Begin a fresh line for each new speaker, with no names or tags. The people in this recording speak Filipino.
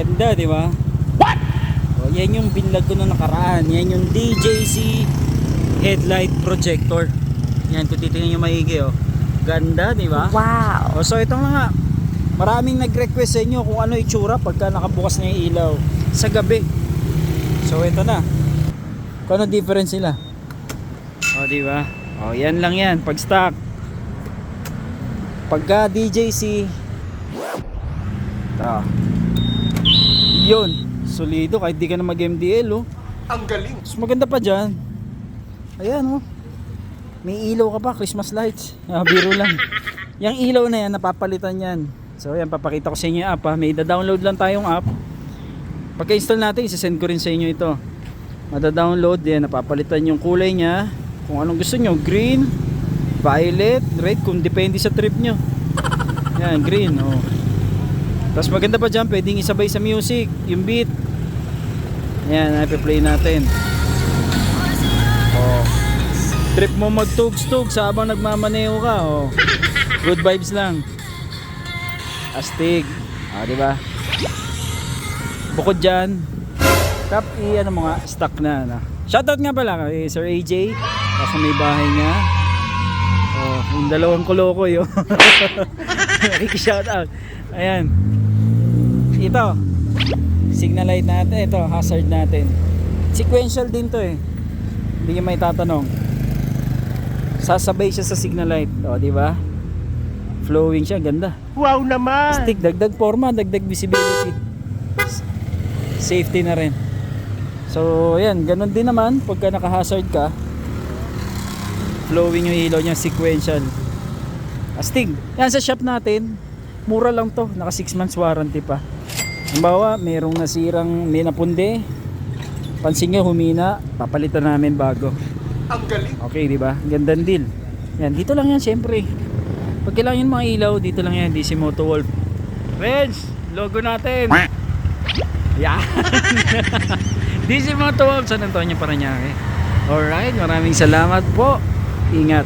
Ganda, di ba? What? O, yan yung binlag ko na nakaraan. Yan yung DJC headlight projector. Yan, kung titingnan nyo maigi, oh. Ganda, di ba?
Wow.
O, so ito na nga. Maraming nag-request sa inyo kung ano itsura pagka nakabukas na yung ilaw sa gabi. So ito na. Kung ano difference nila. O, di ba? O, yan lang yan pag stock. Pagka DJC yun, solido kahit di ka na mag MDL, oh.
Ang galing.
Mas maganda pa dyan. Ayan, oh. May ilaw ka pa, Christmas lights. Biro lang. Yung ilaw na yan, napapalitan yan. So ayan, papakita ko sa inyo yung app, ha. May da-download lang tayong app. Pagka-install natin, isa-send ko rin sa inyo ito. Mada-download yan, napapalitan yung kulay niya. Kung anong gusto nyo, green, violet, red, kung depende sa trip nyo. Yan, green, oh. Tapos maganda pa dyan, pwedeng isabay sa music, yung beat. Yan, ipi-play natin. Oh. Trip mo magtugs-tugs habang nagmamaneho ka, oh. Good vibes lang. Astig. Diba? Bukod dyan, ano mo nga, stock na. Shoutout nga pala kay Sir AJ. Kasi may bahay niya. Oh, yung dalawang kuloko yun. Nakikishoutout. Ayan. Ito, signal light natin. Ito, hazard natin. Sequential din to, eh. Hindi nyo may tatanong. Sasabay siya sa signal light. O, diba? Flowing siya, ganda.
Wow naman.
Stick, dagdag forma, dagdag visibility. Safety na rin. So, ayan, ganun din naman pagka naka-hazard ka. Flowing yung ilaw niya, sequential. Astig. Yan sa shop natin, mura lang to, naka 6 months warranty pa. Halimbawa, merong nasirang, may napunde, pansin nyo humina, papalitan namin bago.
Ang galing.
Okay, di ba? Gandang deal. Yan, dito lang yan syempre. Pag kailangan yung mga ilaw, dito lang yan, DC Moto Wolf. Friends, logo natin. Yan. DC Moto Wolf, San Antonio, Parañaque. Alright, maraming salamat po. Ingat.